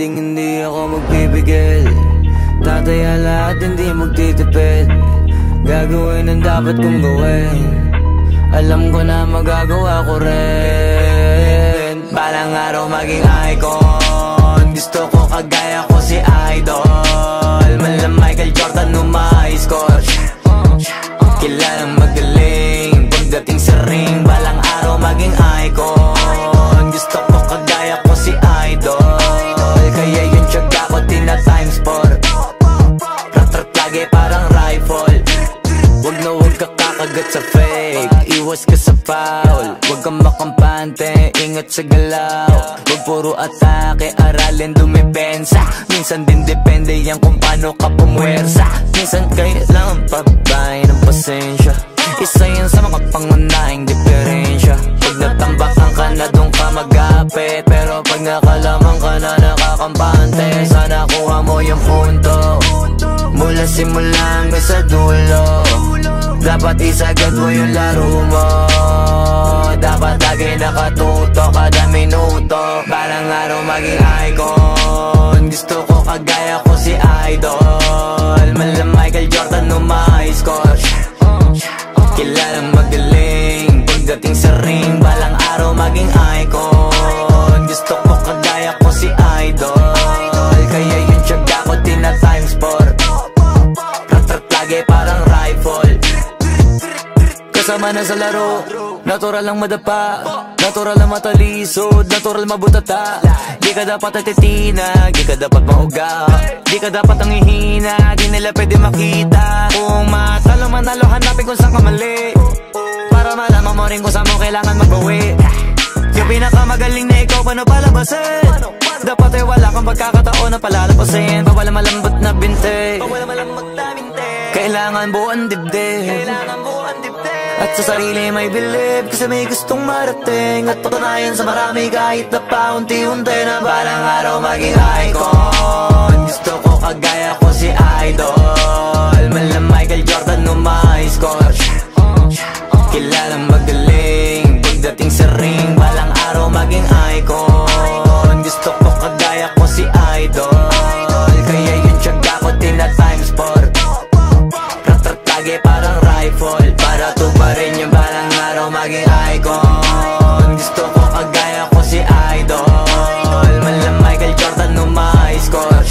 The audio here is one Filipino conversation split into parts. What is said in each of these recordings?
hindi ako magpipigil. Tataya lahat, hindi magtitipid. Gagawin ang dapat kong gawin. Alam ko na magagawa ko rin. Balang araw maging icon. Gusto ko kagaya ko si Idol. Mala Michael Jordan score. Kilalang magaling pagdating sa ring. Balang araw maging icon. Gusto ko kagaya ko si Idol. Kaya yung tiyaga ko tina times 4. Rat-rat lagi parang rifle. Wag na wag ka kakagat sa fake. Iwas ka sa foul. Wag kang makampante, ingat sa galaw. Wag puro atake, aralin dumipensa. Minsan din depende yan kung paano ka pumwersa. Minsan kailangan pabay ng pasensya. Isa yan sa mga pangunahing diferensya. Pag natambakan ka na doon ka mag-apit. Pero pag nakalaman ka na nakakampante, sana kuha mo yung punto. Mula simula hanggang sa dulo. Dapat isagad mo yung laro mo. Dapat lagi nakatuto kada minuto. Balang araw maging icon. Gusto ko kagaya ko si Idol. Mala Michael Jordan score. Kilalang magaling pagdating sa ring. Balang araw maging icon. Gusto ko kagaya ko si Idol. Kaya yung tiyaga ko tina times 4. Rat-rat lagi parang rifle. Kasama na sa laro, natural lang madapa, natural lang matalisod, natural mabutata. Di ka dapat natitinag, di ka dapat mauga, di ka dapat ang ihina, di nila pwede makita. Kung matalo manalo, hanapin kung saan ka mali, para malaman mo rin kung saan mo kailangan magbawi. Yung pinakamagaling na ikaw, paano palabasin? Dapat ay wala kang pagkakataon na palalapasin. Bawala malambot na binte, kailangan buuan dibdib. At sa sarili may bilib, kasi may gustong marating. At patunayan sa marami kahit na paunti-unti na balang araw maging icon. Gusto ko kagaya ko si Idol. Mala Michael Jordan score. Kilalang magaling pagdating sa ring. Balang araw maging icon. Gusto ko kagaya ko si Idol. Kaya yung tiyaga ko tina times 4. Rat-rat lagi parang rifle. Para tuparin yung balang araw maging icon. Gusto ko kagaya ko si Idol. Mala Michael Jordan score.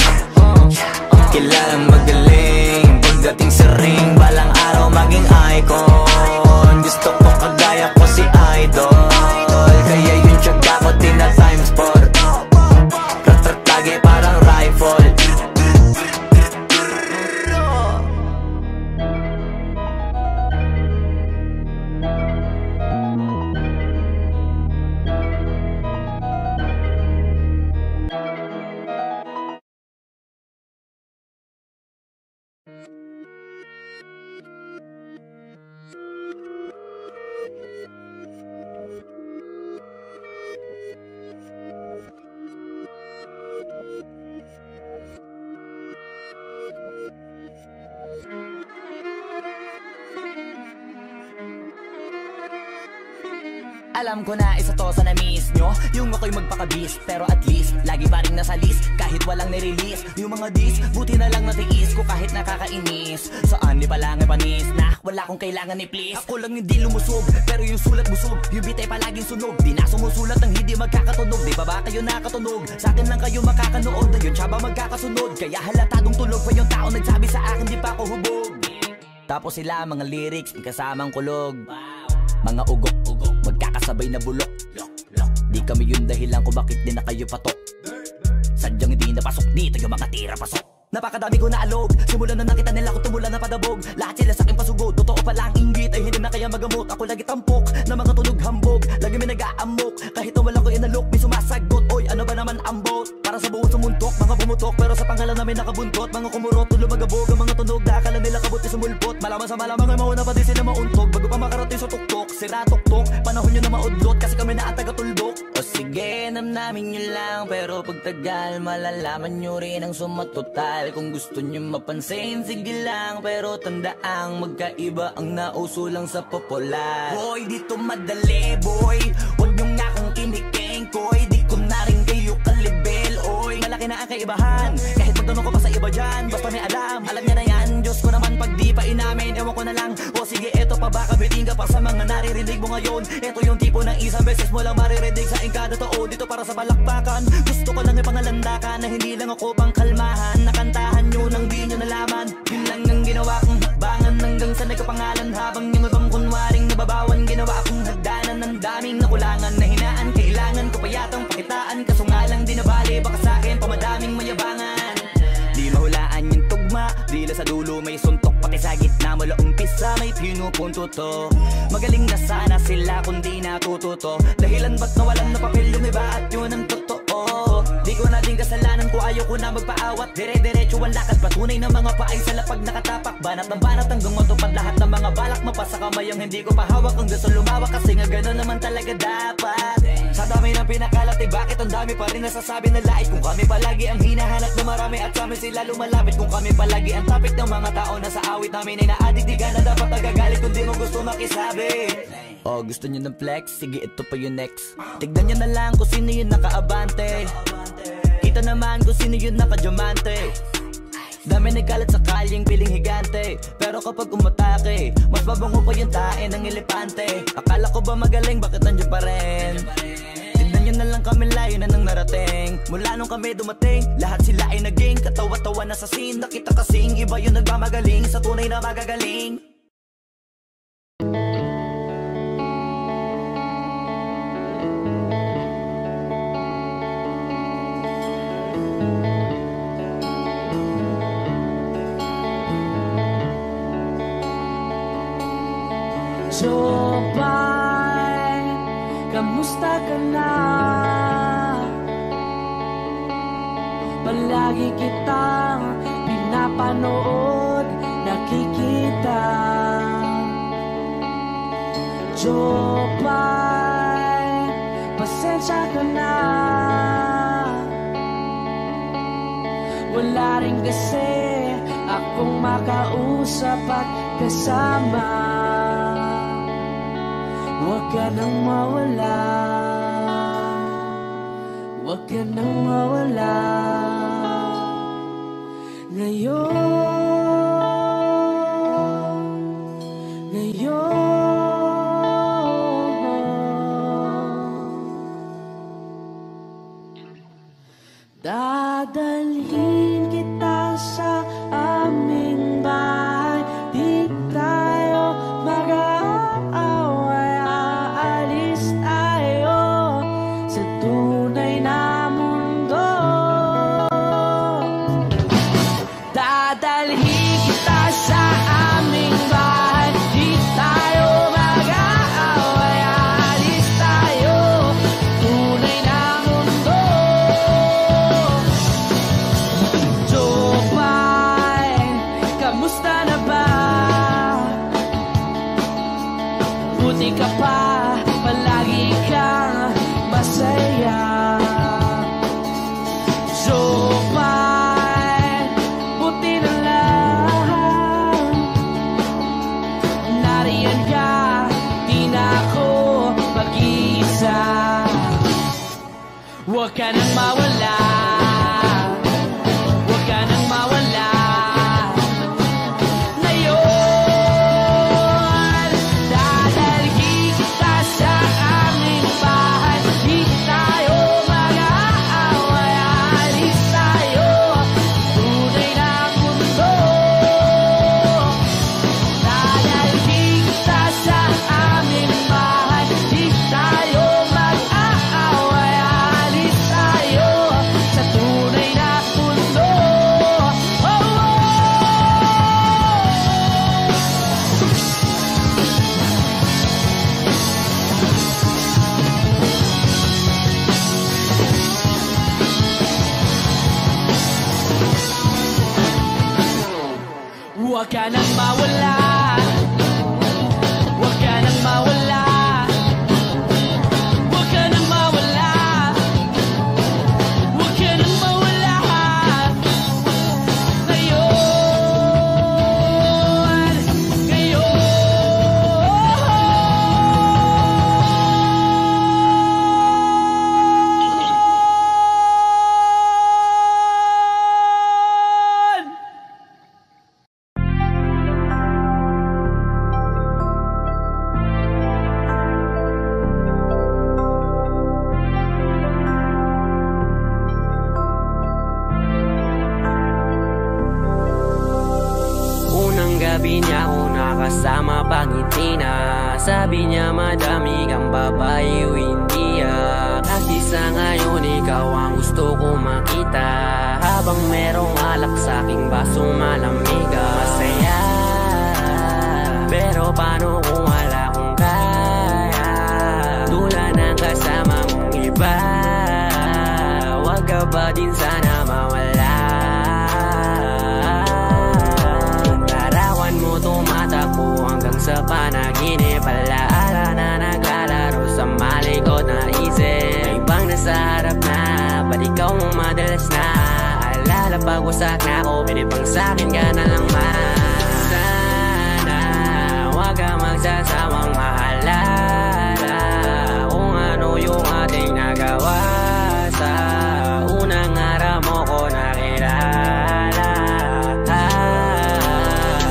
Kilalang magaling pagdating sa ring. Balang araw maging icon. Gusto ko kagaya ko si Idol. Kaya yung tiyaga ko tina times 4. Rat-rat lagi parang rifle. Alam ko na isa to sa na-miss nyo, yung ako'y magpakabis. Pero at least, lagi pa rin nasa list, kahit walang nirelease. Yung mga dis, buti na lang natiis ko kahit nakakainis. Saan di palang panis na, wala kong kailangan ni please. Ako lang hindi lumusog, pero yung sulat busog. Yung bitay palaging sunog, di na sumusulat ang hindi magkakatunog. Di ba ba kayo nakatunog? Sa akin lang kayo makakanood, na yun siya ba magkakasunod? Kaya halatadong tulog pa yung tao nagsabi sa akin di pa ako hubog. Tapos sila mga lyrics, kasamang kulog. Mga ugok-ugok, magkakasabay na bulok. Di kami yung dahilan kung bakit di na kayo patok. Sadyang hindi napasok dito yung mga tira pasok. Napakadami ko na alog, simulan na nakita nila ko tumula na padabog. Lahat sila sa akin pasugod, totoo pala ang inggit ay hindi na kaya magamot. Ako lagi tampok, na mga tunog hambog. Lagi may nag-aamok, kahit na wala ko inalok. May sumasagot, oy ano ba naman ang bot? Para sa buong sumuntok, mga bumutok. Pero sa pangalan namin nakabuntot. Mga kumurot, tulo magabog. Ang mga tunog na akala nila kabuti sumulpot. Malaman sa malamang ay mauna pa din sila mauntog. Bago pa makarating sa tuktok, sira tuktok. Panahon nyo na maudlot, kasi kami na ang taga-tuldok. O sige, namnamin nyo lang, pero pagtagal malalaman nyo rin ang sumatotal. Kung gusto nyo mapansin, sige lang, pero tandaang magkaiba ang nauso lang sa popular. Boy, dito madali, boy. Huwag nyo nga kong kiniking, koy. Di ko na rin kayo kalibel, oy. Malaki akin na ang kaibahan. Kahit magtanong ko pa sa iba dyan, basta may alam niya na yan. Diyos ko naman pag di pa inamin, ewan ko na lang. O sige eto pa baka biting ka pa sa mga naririnig mo ngayon. Eto yung tipo ng isang beses mo lang maririnig sa kada tao. Dito para sa balakbakan, gusto ko lang ipangalandakan na hindi lang ako pang kalmahan. Nakantahan nyo nang di nyo nalaman. Yun lang ang ginawa kong hakbangan hanggang sa nagkapangalan. Habang yung ibang kunwaring nababawan, ginawa akong hagdanan ng daming nakulangan na hinaan. Kailangan ko pa yatang pakitaan, kaso nga lang di nabali. Baka sa akin pamadaming mayabangan. Di mahulaan yung tugma, dila sa dulo may suntok. Pati sa gitna mula umpisa may pinupunto to. Magaling na sana sila kung di natututo. Dahilan ba't nawalan na papel yung iba at yun ang totoo. Di ko na din kasalanan ko, ayaw ko na magpaawat. Dire-diretso ang lakad, patunay ng mga paay sa lapag nakatapak. Banat ng banat hanggang matupad lahat ng mga balak. Mapasa kamay ang hindi ko pahawak. Kung gusto lumawak kasi nga gano'n naman talaga dapat. Sa dami ng pinakalat eh bakit ang dami pa rin nasasabi na lait. Kung kami palagi ang hinahanap na marami at sa amin sila lumalapit. Kung kami palagi ang topic ng mga tao na sa awit namin ay na-addict. Di ka na dapat nagagalit kung di mo gusto makisabi. Oh, gusto nyo ng flex? Sige, ito pa yung next. Tignan nyo na lang kung sino yung nakaabante. Kita naman kung sino yung nakadiamante. Dami nagkalat sa kalyeng piling higante. Pero kapag umatake, mas mabango pa yung tae ng elepante. Akala ko ba magaling, bakit nandiyan pa rin? Tignan nyo na lang kami, layo na nang narating. Mula nung kami dumating, lahat sila ay naging katawa-tawa na sa scene. Nakita kasing iba yung nagmamagaling sa tunay na magagaling. Jopay, kamusta ka na? Palagi kitang pinapanood, nakikita. Jopay, pasensya ka na. Wala rin kasi akong makausap at kasama. Huwag ka nang mawala, huwag ka nang mawala. Dadalhin kita sa aming bahay. Di tayo mag-aaway, aalis tayo sa tunay na mundo. Dadalhin kita sa aming bahay. Di tayo mag-aaway, aalis tayo tunay na mundo. Jopay, kamusta na ba? Buti ka pa, palagi kang masaya. Jopay, buti na lang nariyan ka, di na ako mag-iisa. Huwag ka nang mawala, huwag ka nang mawala. Ngayon, dadalhin kita sa aming bahay. Di tayo mag-aaway, aalis tayo tunay na mundo. Dadalhin kita sa aming bahay. Di tayo mag-aaway, aalis tayo sa tunay na mundo. Oh, oh. Huwag ka nang mawala, huwag ka nang mawala, huwag ka nang mawala, huwag ka nang mawala. Ngayon, ngayon. Unang gabi niya ako nakasama pangiti na. Sabi niya madami kang babae o hindi Kasi sa ngayon ikaw ang gusto ko makita. Habang merong alak sa aking basong malamig masaya. Pero paano kung wala kong kaya? Tulad ng kasama mong iba. Wag ka ba din sana mawala? Larawan mo tumatakbo hanggang sa panaginip. Alaala na naglalaro sa malikot na isip. May ibang nasa harap na, ba't ikaw mong madalas na? Alala pag wasak na ako, pinipang sa'kin ka na lang man. Sana wag ka magsasawang maalala kung ano yung ating nagawa. Sa unang araw mo ko nakilala.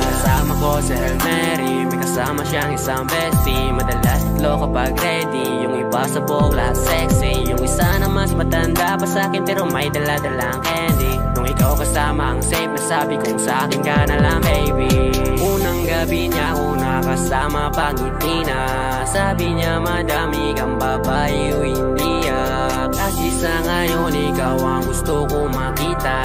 Kasama ko si Hail Mary, may kasama siyang isang bestie. Madalas itlo kapag ready, yung iba sa bogla sexy. Yung isa na mas matanda pa sa'kin pero may dala-dalang candy. Nung ikaw kasama ang safe na sabi kong sa'kin ka na lang baby. Unang gabi niya ako nakasama pangiti na. Sabi niya madami kang babae o hindi Kasi sa ngayon ikaw ang gusto ko makita.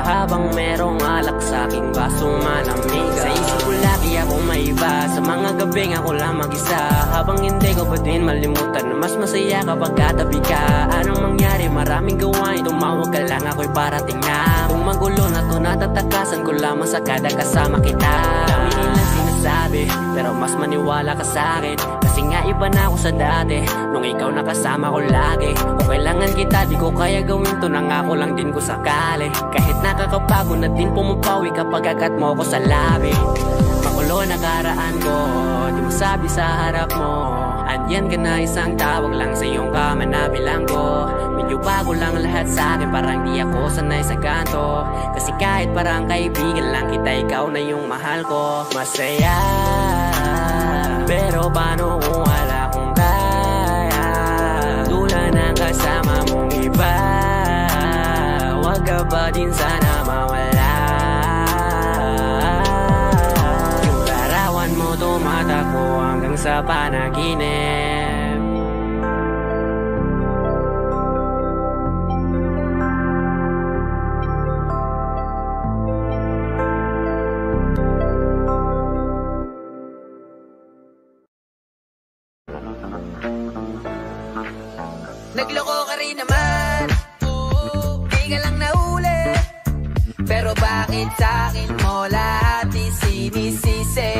Habang merong alak sa aking basong malamig. Sa isip ko lagi ako may iba. Sa mga gabing ako lang mag-isa. Habang hindi ko pa din malimutan na mas masaya kapag katabi ka. Anong mangyari? Maraming gawain. Tumawag ka lang ako'y parating na. Kung magulo na to natatakasan ko lamang sa kada kasama kita. Dami nilang sinasabi pero mas maniwala ka sa'kin. Kasi nga iba na ako sa dati nung ikaw nakasama ko lagi. Kung kailangan kita di ko kaya gawin to. Nangako lang din ko sakali. Kahit nakakabago na din pumapawi kapag agat mo ko sa labi. Makulo na karaan ko, di mo sabi sa harap mo. Andyan ka na isang tawag lang sa iyong kama na bilang ko. Medyo bago lang lahat sa akin, parang di ako sanay sa ganto. Kasi kahit parang kaibigan lang kita, ikaw na yung mahal ko. Masaya, pero paano kung wala kong kaya? Tulad ng kasama mong iba. Wag ka ba din sana mawala? Yung larawan mo tumatakbo hanggang sa panaginip. Nagloko ka rin naman, di ka lang nahuli. Pero bakit sa'kin mo lahat isinisisi?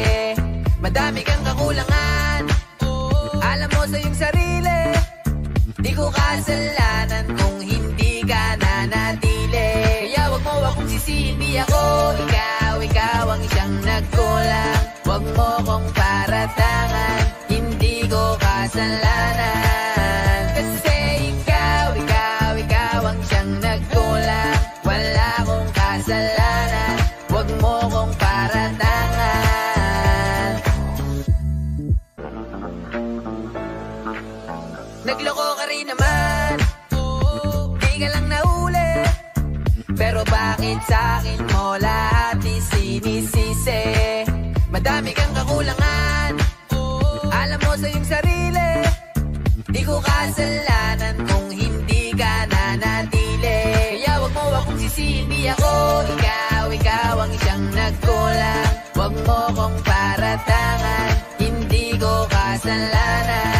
Madami kang kakulangan, alam mo sa iyong sarili. Di ko kasalanan kung hindi ka nanatili. Kaya wag mo akong sisihin, di ako ikaw ang isang nagkulang. Wag mo kong paratangan, hindi ko kasalanan. Nagloko ka rin naman, di ka lang nahuli. Pero bakit sa'kin mo lahat isinisisi? Madami kang kakulangan, alam mo sa iyong sarili. Di ko kasalanan kung hindi ka nanatili. Kaya wag mo akong sisihin, di ako ikaw ang isang nagkulang. Wag mo kong paratangan, hindi ko kasalanan.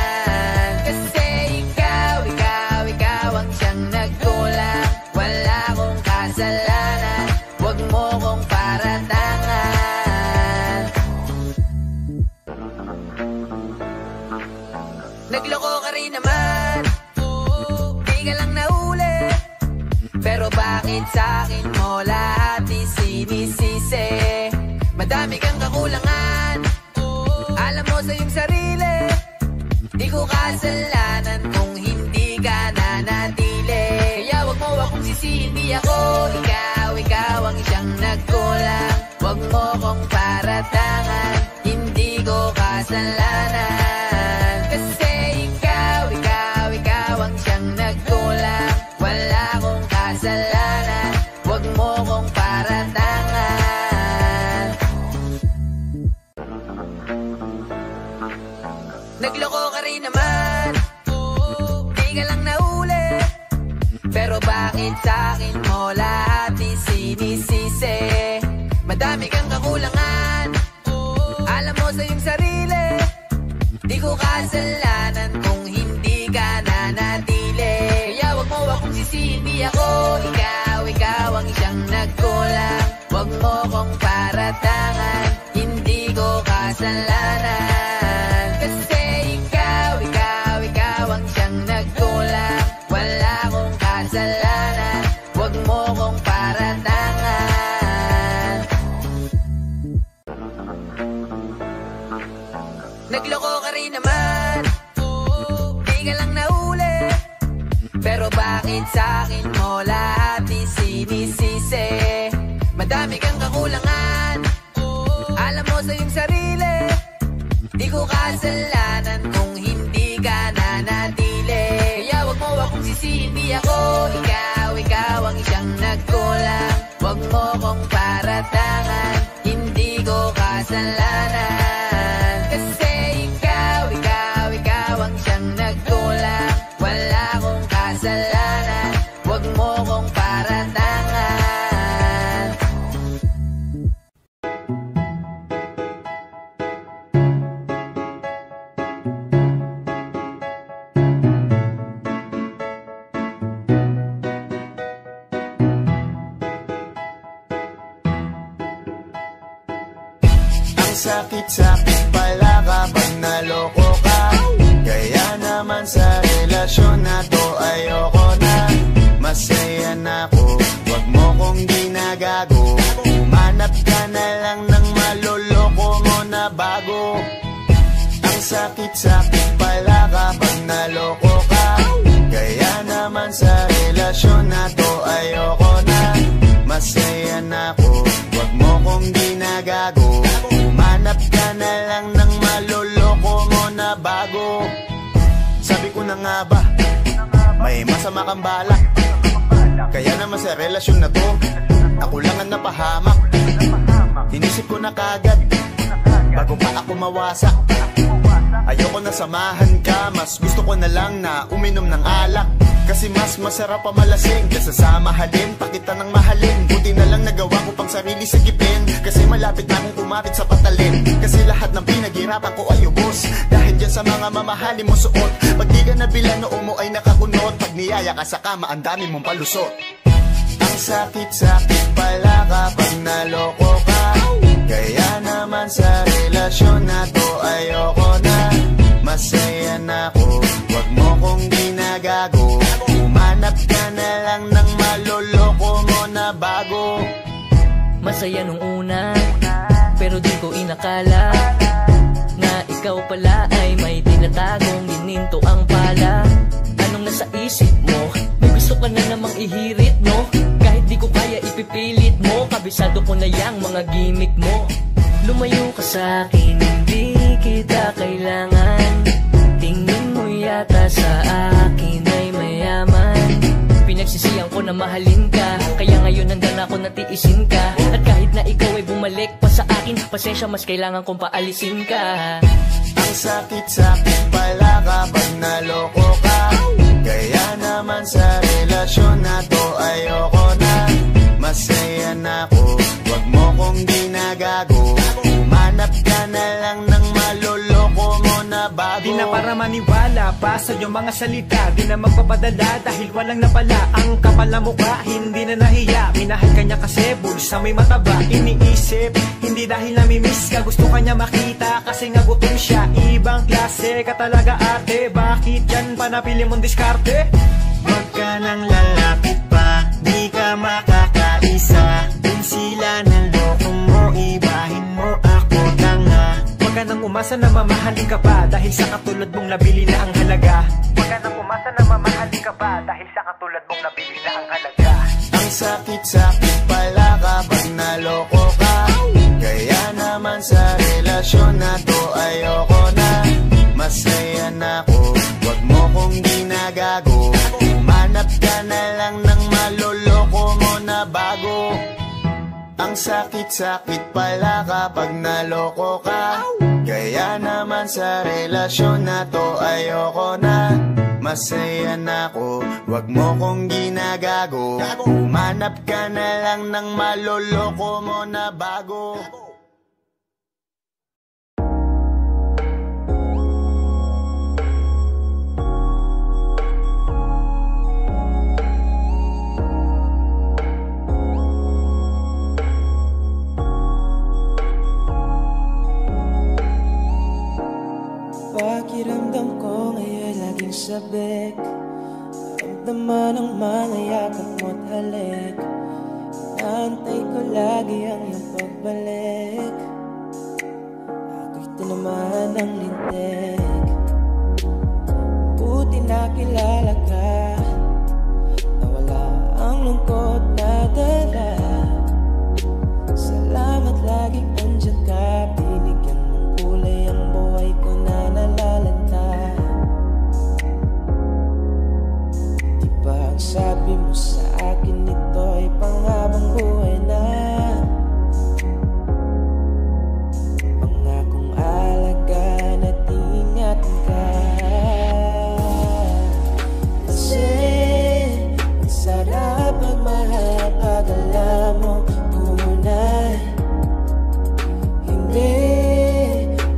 Nagloko ka rin naman, di ka lang nahuli. Pero bakit sa'kin mo lahat isinisisi? Madami kang kakulangan, alam mo sa iyong sarili. Di ko kasalanan kung hindi ka nanatili. Kaya wag mo akong sisihin, di ako ikaw ang isang nagkulang. Wag mo kong paratangan, hindi ko kasalanan. bakit sa'kin mo lahat isinisisi? Madami kang kakulangan, alam mo sa iyong sarili. Di ko kasalanan kung hindi ka nanatili. Kaya wag mo akong sisihin, di ako ikaw ang siyang nagkulang. Wag mo kong paratangan, hindi ko kasalanan. Kasi ikaw ang siyang nagkulang. Wala akong kasalanan, wag mo kong paratangan. Nagloko ka rin naman, di ka lang nahuli. Pero bakit sa'kin mo lahat isinisisi? Madami kang kakulangan, alam mo sa iyong sarili. Di ko kasalanan kung hindi ka nanatili. Kaya wag mo akong sisihin, di ako ikaw ang siyang nagkulang. Wag mo kong paratangan, hindi ko kasalanan. Kasi ikaw ang siyang nagkulang. Wala akong kasalanan, wag mo kong paratangan. Ang sakit-sakit pala kapag naloko ka. Kaya naman sa relasyon na to ayoko na. Masaya na ako, wag mo kong ginagago. Umanap ka na lang ng maloloko mo na bago. Ang sakit-sakit pala kapag naloko ka. Kaya naman sa relasyon na to ayoko na. Masaya na ako, wag mo kong ginagago. Umanap ka na lang ng maloloko mo na bago. Sabi ko na nga ba, may masama kang balak. Kaya naman sa relasyon na to, ako lang ang napahamak. Inisip ko na kagad, bago pa ako mawasak. Ayoko na samahan ka, mas gusto ko na lang na uminom ng alak. Kasi mas masarap pa malasing kaysa sa mahalin, pakita ng mahalin. Buti na lang nagawa ko pang sarili sigipin, kasi malapit na akong kumapit sa patalin. Kasi lahat ng pinaghirapan ko ay ubos, dahil dyan sa mga mamahalin mo suot. Pag di ka nabilan, noo mo ay nakakunot. Pag niyaya ka sa kama, ang dami mong palusot. Ang sakit-sakit pala kapag naloko ka. Kaya naman sa relasyon na to ayoko na. Masaya na ako, wag mo kong ginagago. Umanap ka na lang ng maloloko mo na bago. Masaya nung una, pero di ko inakala na ikaw pala ay may tinatagong gininto ang pala. Anong nasa isip mo? May gusto ka na namang ihirit, no? Kahit di ko kaya ipipilit mo, kabisado ko na yang mga gimmick mo. Lumayo ka sa'kin, hindi kita kailangan. Tingin mo yata sa akin ay mayaman. Pinagsisiyan ko na mahalin ka, kaya ngayon nandan ako natiisin ka. At kahit na ikaw ay bumalik pa sa akin, pasensya, mas kailangan kong paalisin ka. Ang sakit-sakit pala kapag naloko ka. Kaya naman sa relasyon na to ayoko na. Masaya na ako, wag mo kong ginagago. Umanap ka na lang ng maloloko mo na bago. Di na para maniwala pa sa iyong mga salita. Di na magpapadala dahil walang napala. Ang kapal na mukha, hindi na nahiya. Minahal ka niya kasi bulsa may mataba. Iniisip, hindi dahil namimiss ka. Gusto ka niya makita kasi nga gutom siya. Ibang klase ka talaga ate. Bakit yan pa napili mong diskarte? Wag ka nang lalapit pa, di ka makakaisa. Kung sila ng loko mo, ibahin mo ako tanga. Huwag ka nang umasa na mamahalin ka pa, dahil sa katulad mong nabili na ang halaga. Huwag ka nang umasa na mamahalin ka pa, dahil sa katulad mong nabili na ang halaga. Ang sakit-sakit pala kapag naloko ka. Kaya naman sa relasyon na to ayoko na. Masaya na ako, wag mo kong ginagago. Umanap ka na lang ng maloloko mo na bago. Ang sakit-sakit pala kapag naloko ka. Kaya naman sa relasyon na to ayoko na. Masaya na ako, wag mo kong ginagago. Humanap ka na lang ng maloloko mo na bago. Pakiramdam ko ngayon laging sabik. Ramdaman ang mga yakap mo't halik. Naantay ko lagi ang iyong pagbalik. Ako'y tinamaan ng lintik. Buti nakilala ka. Nawala ang lungkot na dala. Salamat laging andyan ka. Binigyan mong kulay ang buhay ko na nalalanta. Diba ang sabi mo sa akin, ito ay panghabang buhay na. Pangakong alagaan at ingatan ka. Kasi ang sarap magmahal pag alam mo tunay. Hindi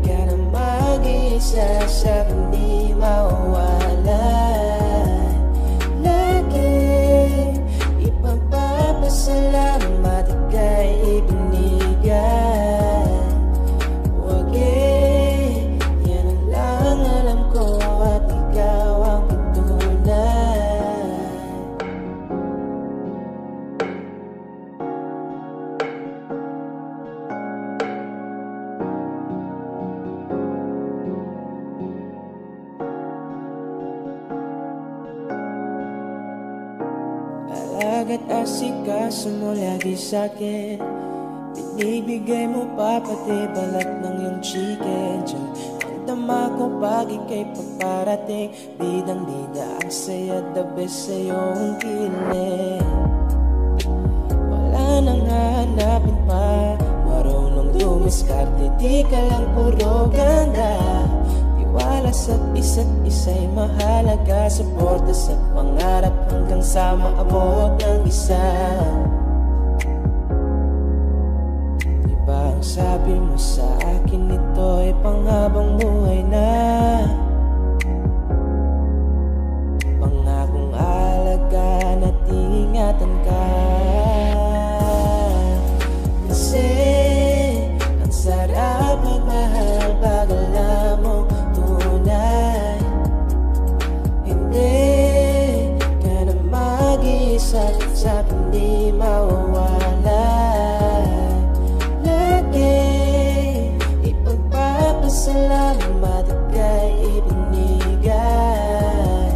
ka na mag-iisa sa hindi mawawala. Lagi ipagpapasalamat ika'y ibinigay. Huwag yan ang lang alam ko at ikaw ang patunay. Alaga't asikaso mo lagi sa'kin. Binibigay mo pa pati balat ng iyong chicken. Diyan ang tama ko pag ika'y paparating. Bidang-bida ang saya, the best sa iyong kilig. Wala nang hahanapin pa. Marunong dumiskarte, di ka lang puro ganda. Tiwala sa isa't isa'y mahalaga. Suporta sa pangarap hanggang sa maabot ng isa. Diba ang sabi mo sa akin, ito ay panghabang buhay na. Pangakong alagaan at ingatan ka. Kasi ang sarap magmahal pag alam mo tunay. Hindi ka na mag-iisa sa hindi mawawala. Lagi ipagpapasalamat ika'y ibinigay.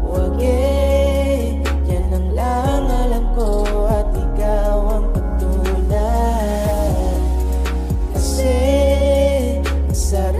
Huwag yan ang lang alam ko at ikaw ang patunay. Kasi ang sarap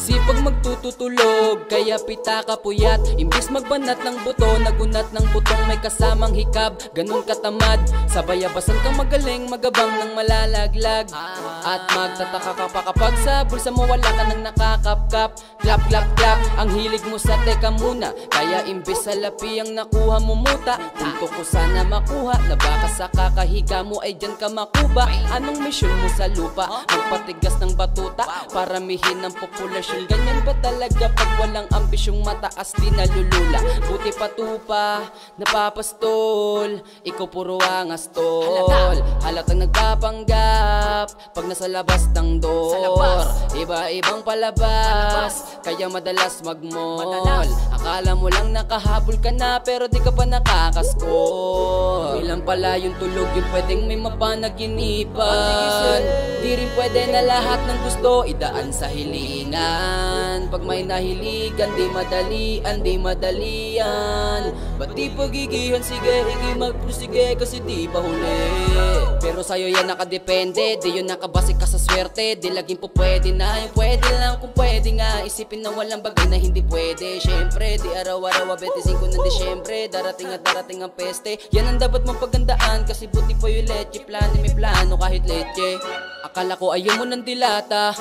Masipag magtututulog, kaya pita ka puyat. Imbis magbanat ng buto, nagunat ng butong may kasamang hikab. Ganun katamad, sabayabasan kang magaling, magabang ng malalaglag. At magtataka ka pa kapag sa bulsa mo wala ka nang nakakapkap. Clap, clap, clap, ang hilig mo sa teka muna. Kaya imbis sa lapi ang nakuha mo muta. Punto ko sana makuha, na baka sa kakahiga mo ay dyan ka makuba. Anong mission mo sa lupa? Magpatigas ng batuta, paramihin ang populasyon. Ganyan ba talaga pag walang ambisyong mataas di nalulula? Buti patupa, napapastol, ikaw puro angas tol. Halatang nagpapanggap pag nasa labas ng door. Iba-ibang palabas, kaya madalas magmall. Akala mo lang nakahabol ka na pero di ka pa nakakaskor. Ilan pala yung tulog yung pwedeng may mapanaginipan. Di rin pwede na lahat ng gusto idaan sa hilingan. Pag may nahiligan di madalian, di madalian. Ba't di pagigihan? Sige, higi magprosige kasi di pa huli. Pero sa'yo yan nakadepende, di yun nakabase ka sa swerte. Di laging po pwede na, yung pwede lang kung pwede nga. Isipin na walang bagay na hindi pwede. Syempre, di araw-araw 25 ng Disyembre. Darating at darating ang peste. Yan ang dapat mong pagandaan, kasi buti pa yung leche. Plano may plano kahit leche. Akala ko ayaw mo ng dilata,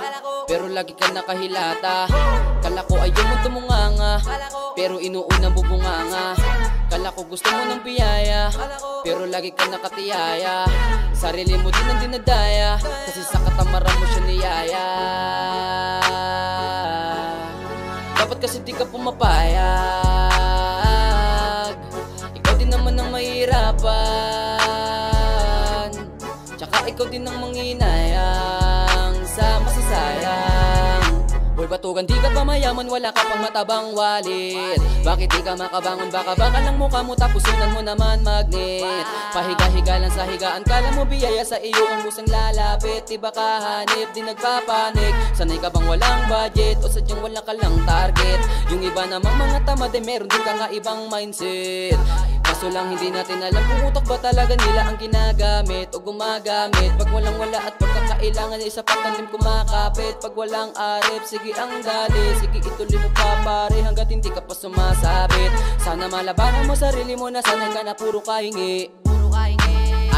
pero lagi ka nakahilata. Kala ko ayaw mo tumunganga, pero inuunang bubunganga. Kala ko gusto mo ng biyaya, pero lagi ka nakatiyaya. Sarili mo din ang dinadaya, kasi sa katamaran mo siya niyaya. Dapat kasi di ka pumapayag, ikaw din naman ang mahirapan. Tsaka ikaw din ang manghinayang sa masasayang. Boy batugan di ka pa mayaman, wala ka pang matabang wallet. Bakit di ka makabangon? Baka lang mukha mo tapos sunan mo naman magnet. Pahiga-higa lang sa higaan, kala mo biyaya sa iyo ang musang lalapit. Di ba kahanip, di nagpapanik? Sanay ka bang walang budget o sadyang wala ka lang target? Yung iba namang mga tamad eh meron din ka nga ibang mindset. Kaso lang hindi natin alam kung utak ba talaga nila ang ginagamit o gumagamit. Pag walang wala at pagkakailangan isa pa tanim kumakapit. Pag walang arip, sige ang dali, sige ituloy mo pa pare hanggat hindi ka pa sumasabit. Sana malabanan mo sarili mo na sanay ka na puro kahingi.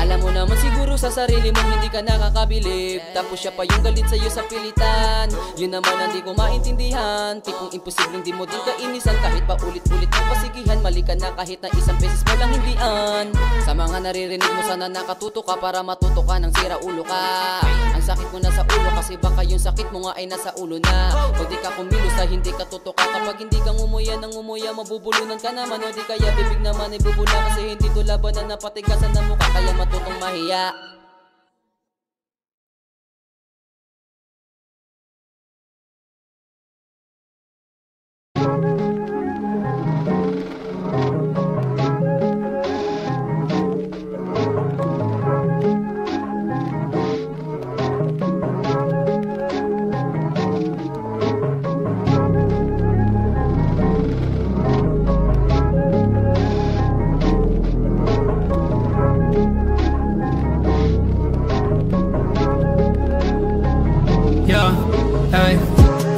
Alam mo naman siguro sa sarili mo hindi ka nakakabilib. Tapos siya pa yung galit sa'yo sa pilitan. Yun naman ang di ko maintindihan. Tipong imposibleng di mo din kainisan. Kahit pa ulit-ulit mo pasigihan, mali ka na kahit na isang beses mo lang hindian. Sa mga naririnig mo sana nakatuto ka para matuto ka ng sira ulo ka. Ang sakit mo na sa ulo kasi baka yung sakit mo nga ay nasa ulo na. Pag di ka kumilos sa hindi ka tutuka. Kapag hindi ka ngumuya ng ngumuya, mabubulunan ka naman. O di kaya bibig naman ay bubula kasi hindi to laban na napatigasan ng mukha. Kaya matutong mahiya.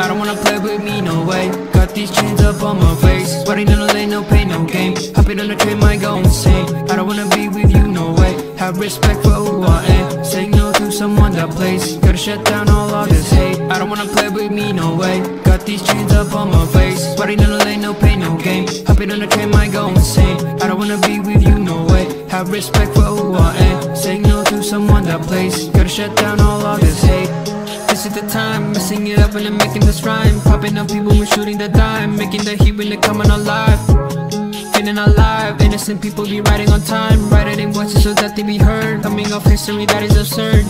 I don't wanna play with me, no way. Got these chains up on my face, riding on the lane, no pain, no game. Hopping on the train, might go insane. I don't wanna be with you, no way. Have respect for who I am. Saying no to someone that plays. Gotta shut down all of this hate. I don't wanna play with me, no way. Got these chains up on my face, riding on the lane, no pain, no game. Hopping on the train, might go insane. I don't wanna be with you, no way. Have respect for who I am. Saying no to someone that plays. Gotta shut down all of this hate. This is the time, messing it up and I'm making this rhyme. Popping up people when shooting the dime, making the heat when they're coming alive. Feeling alive, innocent people be riding on time, writing in voices so that they be heard. Coming off history that is absurd.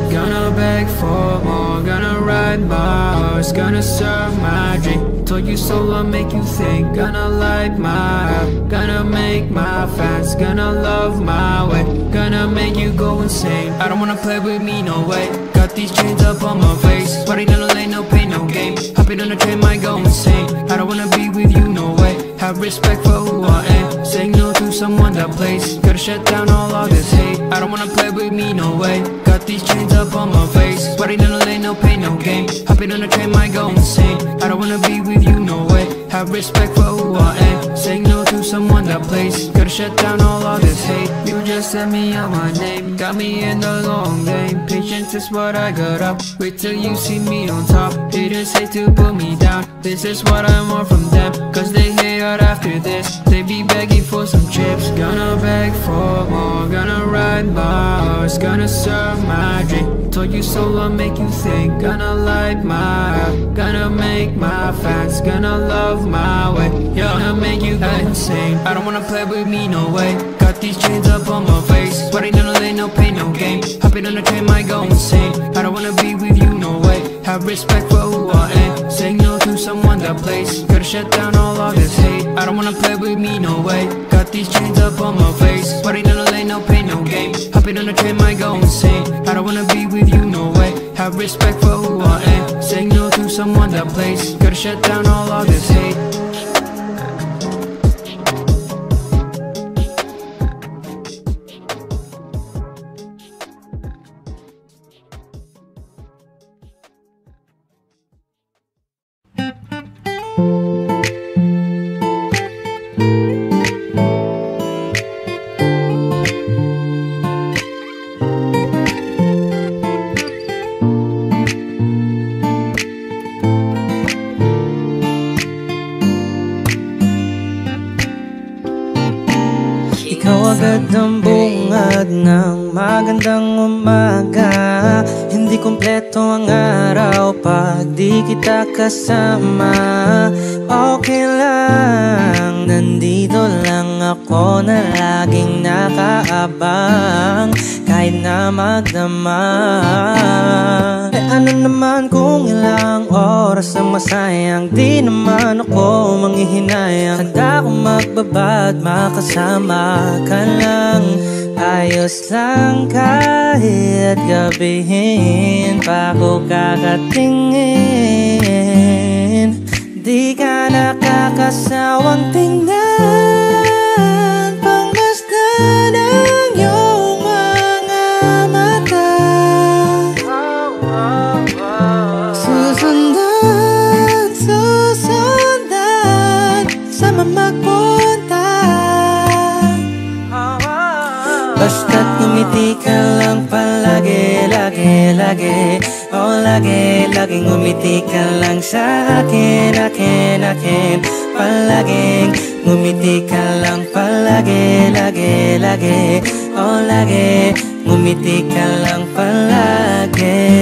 Gonna beg for more, gonna ride my horse, gonna serve my drink. Told you so, I'll make you think. Gonna light my up, gonna make my fans, gonna love my way, gonna make you go insane. I don't wanna play with me, no way. Got these chains up on my face, riding on the lane, no pain, no game. Hopping on the train, might go insane. I don't wanna be with you, no way. Have respect for who I am. Saying no to someone that plays. Gotta shut down all this hate. I don't wanna play with me, no way. Got these chains up on my face. Sweating in the lane, no pain, no gain. Hopping on the train, might go insane. I don't wanna be with you, no way. Have respect for who I am. Saying no to someone that plays. Gotta shut down all this hate. You just set me on my name. Got me in the long game. Patience is what I got up. Wait till you see me on top. Haters hate to put me down. This is what I want from them. Cause they hate out after this. They be begging for some chips. Gonna beg for more. Gonna ride my horse. Gonna serve my drink. Told you so, I'll make you think. Gonna light my up. Gonna make my fans. Gonna love my way. Yeah, gonna make you insane. I don't wanna play with me, no way. Got these chains up on my face. Sweating in the lane, no pain, no gain. Hopping on the train, might go insane. I don't wanna be with you, no way. Have respect for who I am. Saying no to someone that plays. Gotta shut down all this hate. I don't wanna play with me, no way. Got these chains up on my face. Sweating in the lane, no pain, no gain. Hopping on the train, might go insane. I don't wanna be with you, no way. Have respect for who I am. Saying no to someone that plays. Gotta shut down all this hate. Agad ang bungad ng magandang umaga. Hindi kumpleto ang araw pag di kita kasama. Okay lang, nandito lang ako na laging nakaabang. Kahit na magdama. Ano naman kung ilang oras ang masayang. Di naman ako manghihinayang. Handa akong magbabad, makasama ka lang. Ayos lang kahit gabihin pa ko kakatingin. Di ka nakakasawang tingnan. Pangmasdan ang iyong mga mata. Susundan, susundan, sama magpunta. Basta't ngumiti ka lang palagi, lagi, lagi. Oh, lagi, laging ngumiti ka lang sa akin, akin, akin. Palaging ngumiti ka lang palagi, lagi, lagi. Oh, lagi, ngumiti ka lang palagi.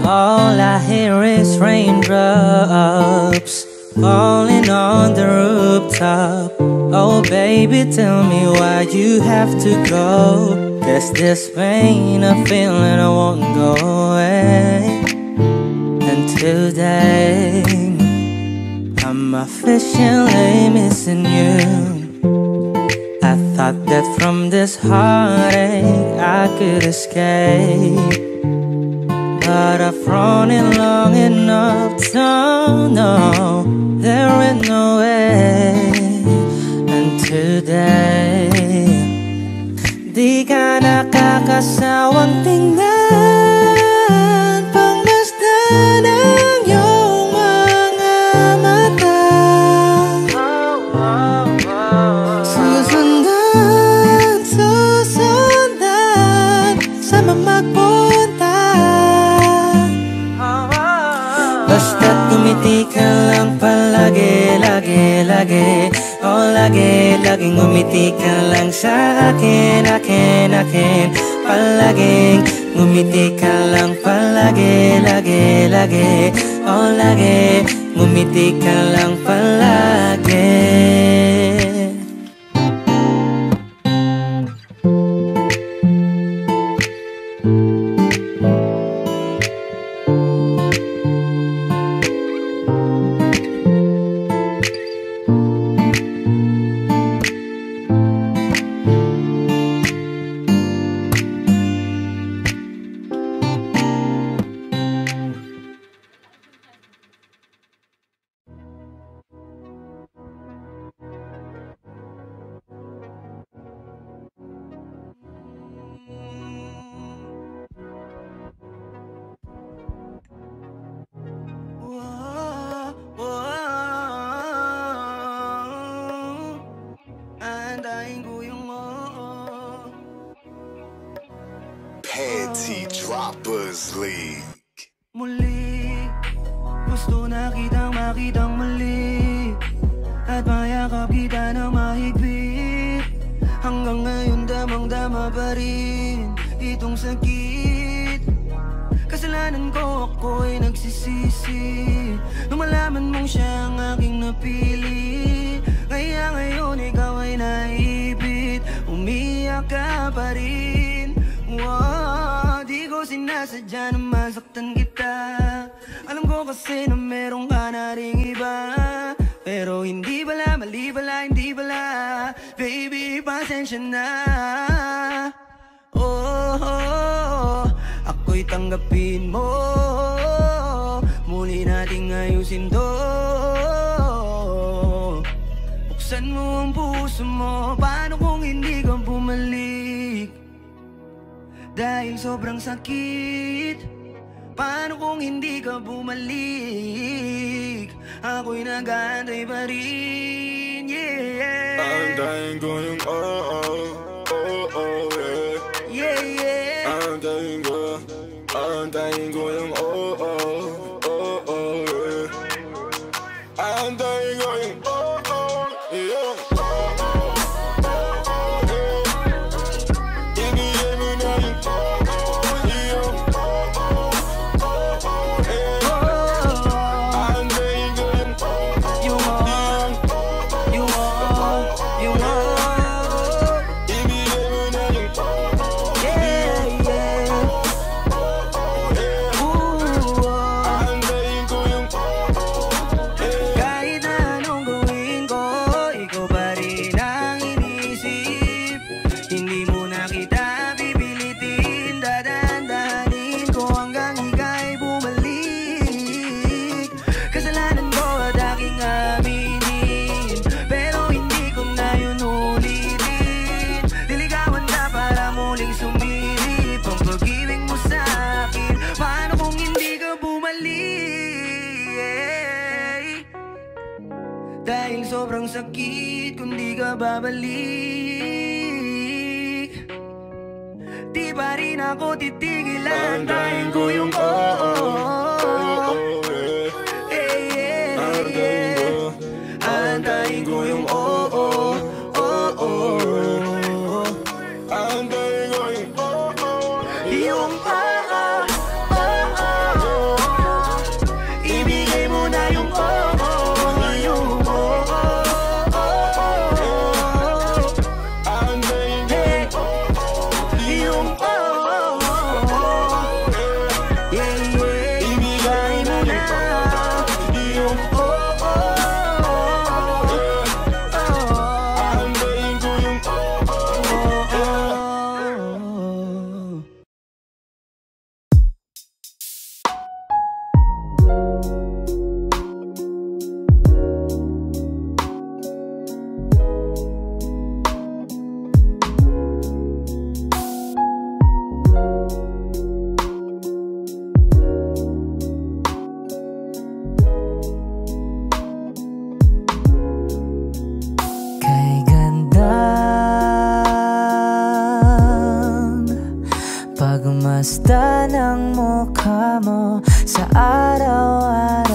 All I hear is raindrops falling on the rooftop. Oh baby, tell me why you have to go. There's this pain I feel and I won't go away. And today I'm officially missing you. I thought that from this heartache I could escape, but I've run it long enough to know there ain't no way. And today, di ka nakakasawang tingnan. Pangmasdan ang iyong mga mata. Susundan, susundan, sama magpunta. Basta't ngumiti ka lang palagi, lagi, lagi. Oh, lagi, laging ngumiti ka lang sa akin, akin, akin. Palaging ngumiti ka lang palagi, lagi, lagi. Oh, lagi, ngumiti ka lang palagi. Aantayin ko yung oo. Panty Droppers League. Muli, gusto na kitang makitang muli, at mayakap kita ng mahigpit. Hanggang ngayon damang-dama pa rin itong sakit. Kasalanan ko, ako'y nagsisisi nung malaman mong siya ang aking napili. Kaya ngayon ikaw ay naipit, umiyak ka pa rin. Wow, di ko sinasadya na masaktan kita. Alam ko kasi na meron ka na ring iba, pero hindi bala, mali bala, hindi bala. Baby, pasensya na. Oh, ako'y tanggapin mo. Muli nating ayusin to. Buksan mo ang puso mo. Paano kung hindi ka bumalik? Dahil sobrang sakit. Paano kung hindi ka bumalik? Ako'y nag-aantay pa rin, yeah. Aantayin ko yung oo, yeah. Yeah, yeah. Aantayin ko yung oo, yeah. Aantayin ko yung yung ibigay mo na yung yung aantayin ko yung ibigay mo na yung aantayin ko yung kahit na anong gawin ko, ikaw pa rin ang inisip. Hindi mo na kita pipilitin, dadandahanin ko hanggang ika'y bumalik. Kasalanan ko at aking aminin, pero hindi ko na yun ulitin. Diligawan na para muling sumilip ang pag-ibig mo sa akin. Paano kung hindi ka bumalik? Dahil sobrang sakit kung di ka babalik. Di pa rin ako titigil. Aantayin ko yung oo, aantayin ko yung oo, aantayin ko yung yung ibigay mo na yung yung aantayin ko yung yeah, yeah. Ibigay mo na yung aantayin ko yung Kay gandang pagmasdan ng mukha mo sa araw-araw.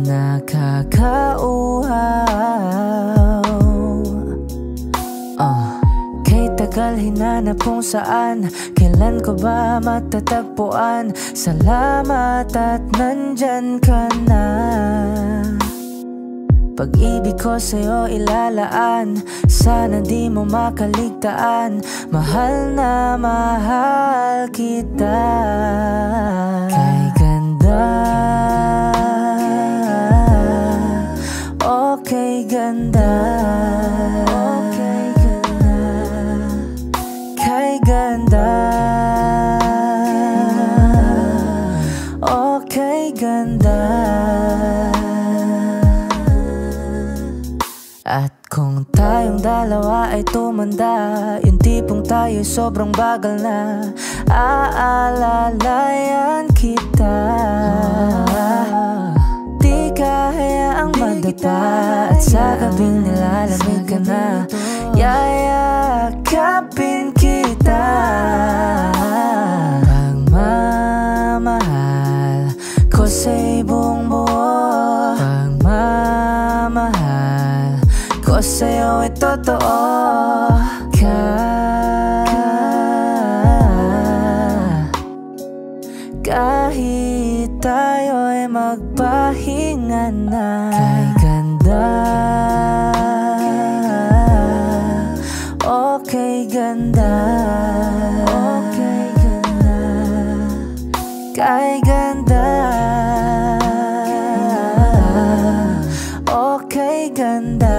Nakakauhaw. Kay tagal hinanap kung saan, kailan ko ba matatagpuan? Salamat at nandyan ka na. Pag-ibig ko sa'yo ilalaan, sana di mo makaligtaan. Mahal na mahal kita. Kay ganda, okay ganda, okay ganda. Kay ganda, okay ganda. At kung tayong dalawa ay tumanda, yung tipong tayo sobrang bagal na, aalalayan kita. Di kahit kita at sa gabing nilalamig ka na, yayakapin kita. Pagmamahal ko sa'y buong buo, pagmamahal ko sa'yo ay totoo. Kahit tayo'y magpahinga na, kay ganda, okay ganda, okay ganda, kay ganda, okay ganda.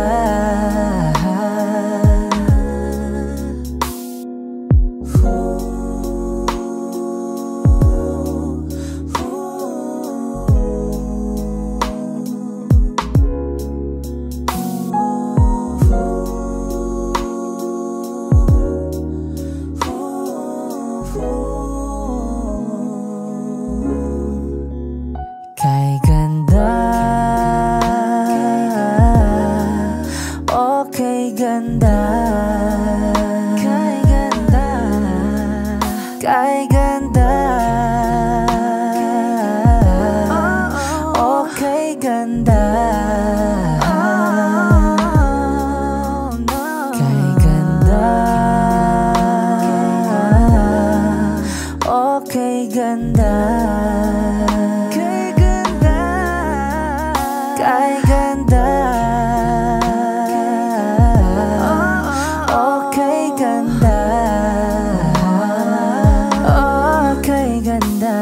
Kay ganda, okay ganda, kay ganda, kay ganda, okay ganda, kay ganda, okay ganda. Kay ganda, okay ganda, okay ganda.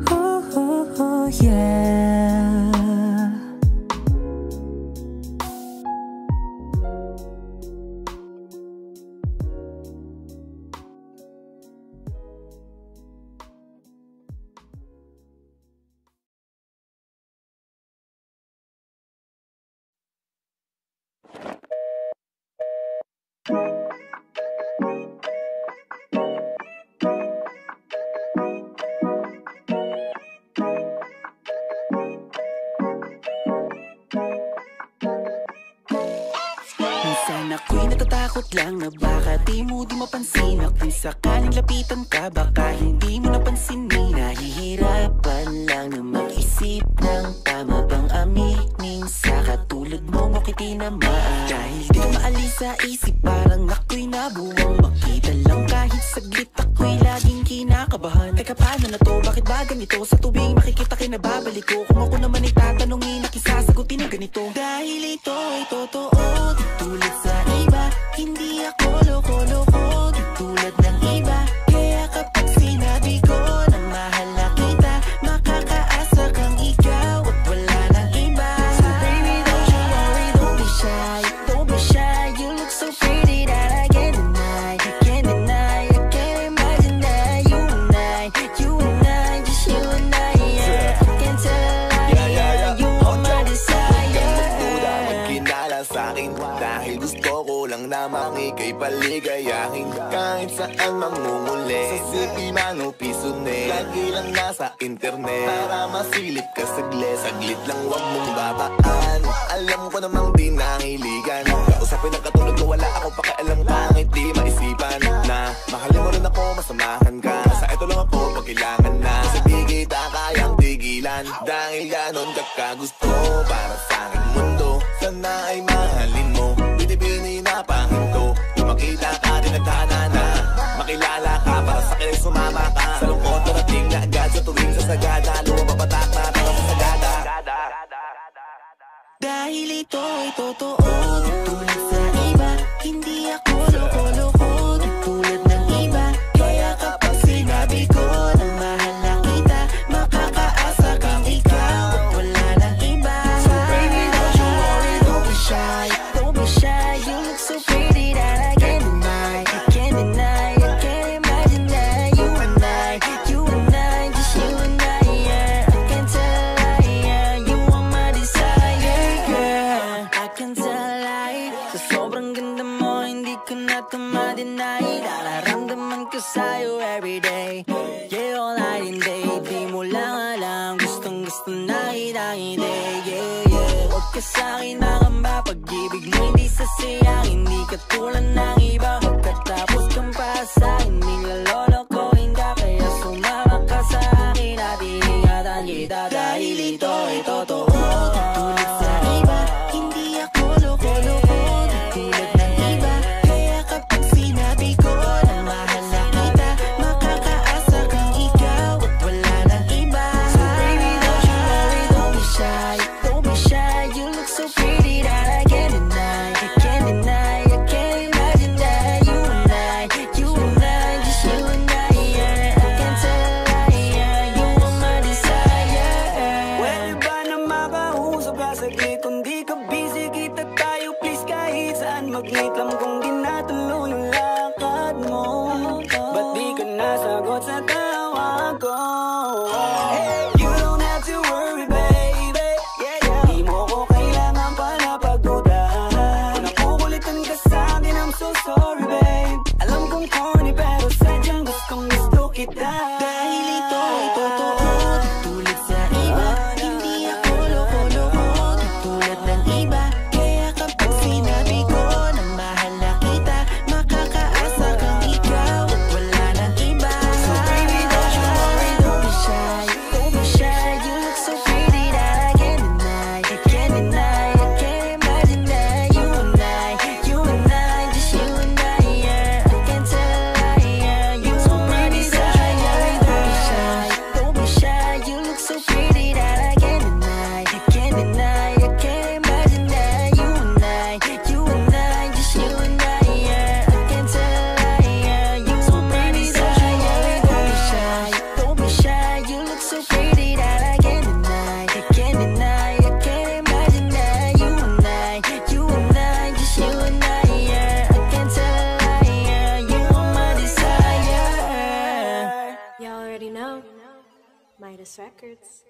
Ooh, yeah. Minsan ako'y natatakot lang na baka di mo di mapansin. At kung sakaling lapitan ka, baka hindi mo napansinin. Nahihirapan lang na mag-isip ng tama bang aminin sa katulad mo mo kitinamaan. Dahil di ka maalis sa isip, parang ako'y nabuwang makita lang kahit saglit. Ako'y laging kinakabahan. Teka, paano na to? Bakit ba ganito? Sa tubig makikita kinababalik ko. Kung ako naman ay tatanungin, nakisasagutin na ganito. Dahil ito ay totoo, tulad sa iba, hindi ako loko-loko, tulad ng iba. Kaya kapag sinabi ko na mahal na kita, makakaasa kang ikaw at wala nang iba. So baby, don't you worry, don't be shy, don't be shy. You look so pretty that I can't deny, I can't deny, I can't imagine that you and I, just you and I, yeah. I can't tell a lie, yeah, you are my desire. Magkinala sa'kin dahil gusto ko lang namang ika'y paligayahin. Kahit saan mamumuli, sa city man o piso ne, lagi lang nasa internet para masilip ka saglit. Saglit lang wag mong babaan, alam ko namang di nangiligan. Kausapin ang katulad ko, wala ako pakialam. Pangit di maisipan na mahalin mo rin ako, masamahan ka. Sa ito lang ako pag kailangan na, sa di kita kayang tigilan. Dahil ganon ka kagusto para sa aking mundo. Sana ay mahalin mo, binibini na pahinto. Kung makita ka, tinagtana na makilala ka, para sa akin ay sumama ka. Sa lungkot narating na agad, sa tuwing sasagada, lumapapatak na para sa sagada. Dahil ito ay totoo, tulad sa iba, hindi ako loko-loko, tulad ng iba. Kaya kapag sinabi ko na mahal na kita, makakaasa kang ikaw at wala nang iba. So baby, gusto na kita, yeah. Huwag ka sa'kin nakamba, pag-ibig mo hindi sasayang. Hindi ka tulad ng iba, pagkatapos kang para sa'kin. Nilalolokohin ka, kaya sumama ka sa akin. At iingatan kita dahil ito'y totoo. Tulad sa iba, hindi ako loko-loko. Tulad ng iba, kaya kapag sinabi ko na mahal na kita, makakaasa kang ikaw at wala ng iba. So baby, don't you worry, don't be shy. Don't be shy, you look so pretty that I can't deny. I can't deny, I can't imagine that you and I, just you and I, yeah. I can't tell a lie, yeah. You are my desire. Pwede ba na makausap ka saglit? Kung di ka busy, kita tayo please kahit saan mag-meet. Alam kong ginatuloy yung lakad mo, ba't di ka nasagot sa tawag ko? Hey, you don't have to worry baby, di mo ko kailangan pa na pagdudahan. Kung nakukulitan ka sa'kin, I'm so sorry babe. Alam kong corny pero sadyang gusto kita. Dahil ito ay totoo, tulad sa iba, hindi ako loko-loko. Tulad ng iba, kaya kapag sinabi ko na mahal na kita, makakaasa kang ikaw at wala ng iba. So baby, don't you worry, don't be shy. Don't be shy, you look so pretty that I can't deny. I can't deny, I can't imagine that you and I, just you and I, yeah. I can't tell a lie, yeah. You are my desire. Don't be shy, you look so pretty that I can't deny. I can't deny, I can't imagine that you and I, just you and I, yeah. I can't tell a lie, yeah. You are my desire. Don't be shy, don't be shy, you look so pretty that I can't deny. I can't deny, I can't imagine that you and I, just you and I, yeah. I can't tell a lie, yeah. You are my desire. You already know, Midas Records.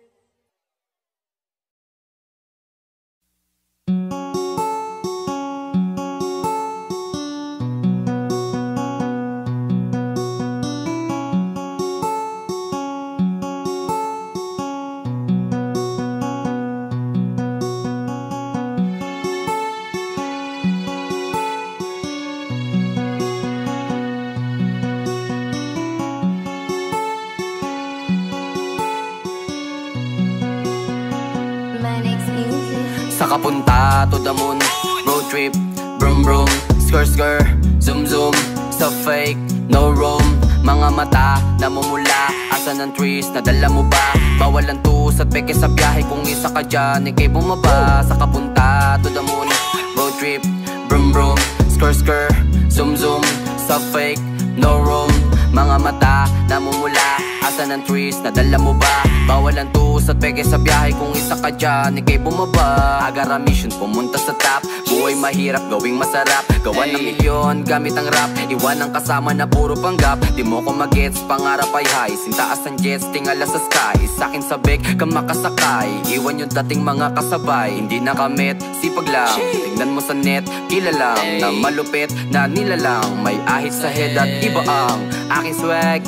Saka punta to the moon, road trip, brum brum, skr skr, zoom zoom, sa fake, no room. Mga mata namumula, asan ang trees, nadala mo ba? Bawal ang tus at peke sa biyahe, kung isa ka dyan, ikay bumaba. Saka punta to the moon, road trip, brum brum, skr skr, zoom zoom, sa fake, no room. Mga mata namumula, asan ang trees, nadala mo ba? Bawal ang tus at peke sa biyahe, kung isa ka dyan, ikay bumaba. Agar mission, pumunta sa top, buhay mahirap, gawing masarap. Gawa ng milyon, gamit ang rap, iwan ang kasama na puro panggap. Di mo ko magets, pangarap ay high, sintaas ang jets, tingala sa sky. Sa'kin sabik, ka makasakay, iwan yung dating mga kasabay. Hindi nakamit, sipag lang, tingnan mo sa net, kilalang na malupit na nilalang. May ahit sa head at iba ang aking swag,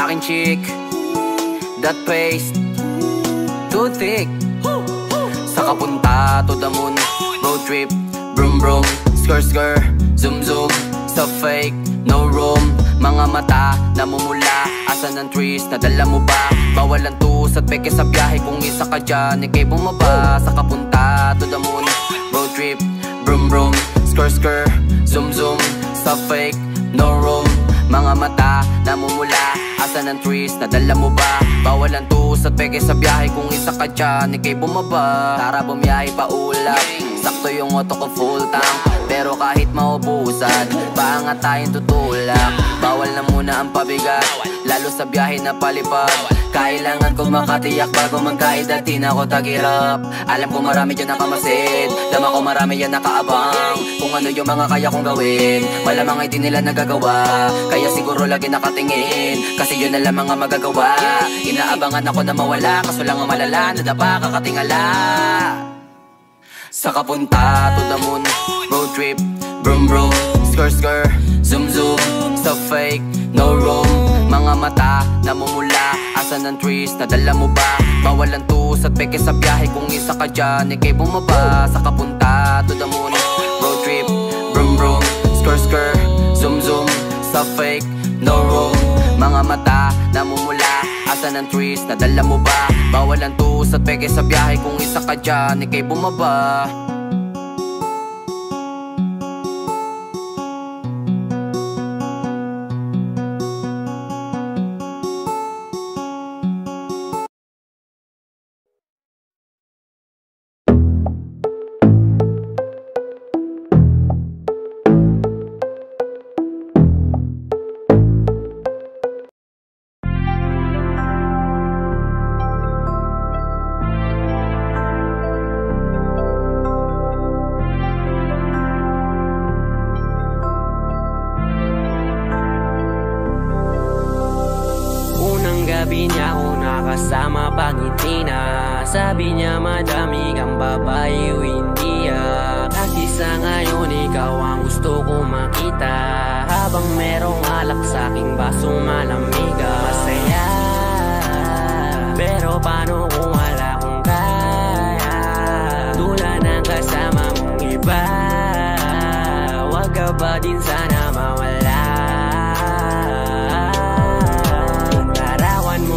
aking chick, that paste, too thick. Saka punta to the moon, road trip, brum brum, skr skr, zoom zoom, sa fake, no room. Mga mata namumula, asan ang trees, nadala mo ba? Bawal ang tus at peke sa biyahe, kung isa ka dyan, ikay bumaba. Saka punta to the moon, road trip, brum brum, skr skr, zoom zoom, sa fake, no room. Mga mata namumula, asan ang trees, nadala mo ba? Bawal ang tus at peke sa biyahe, kung isa ka dyan, ikay bumaba. Tara bumiyahe pa ulap, sakto yung auto ko full tank. Pero kahit maubusan, paangat tayong tutulak. Bawal na muna ang pabigat, lalo sa biyahe na palipad. Kailangan ko makatiyak bago magkaid at di na ako tagirap. Alam ko marami dyan nakamasid, dama ko marami yan nakaabang. Kung ano yung mga kaya kong gawin, malamang ay di nila nagagawa. Kaya siguro lagi nakatingin, kasi yun na lang mga magagawa. Inaabangan ako na mawala, kaso lang ang malala, nadapa kakatingala. Saka punta to the moon, road trip, brum brum, skr skr, zoom zoom, sa fake, no room. Mga mata namumula, asan Asan ang trees, nadala mo ba? Bawal ang tuos at peke sa biyahe. Kung isa ka dyan, ikay bumaba. Sa kapunta, to the moon. Road trip, brum brum. Skr skr, zoom zoom. Sa fake, no room. Mga mata, namumula. Asan ang trees, nadala mo ba? Bawal ang tuos at peke sa biyahe. Kung isa ka dyan, ikay bumaba. Gabi niya ako nakasama pangiti na. Sabi niya madami kang babae o hindi Kasi sa ngayon ikaw ang gusto ko makita. Habang merong alak sa aking basong malamig masaya. Pero paano kung wala kong kaya? Tulad ng kasama mong iba. Wag ka ba din sana mawala?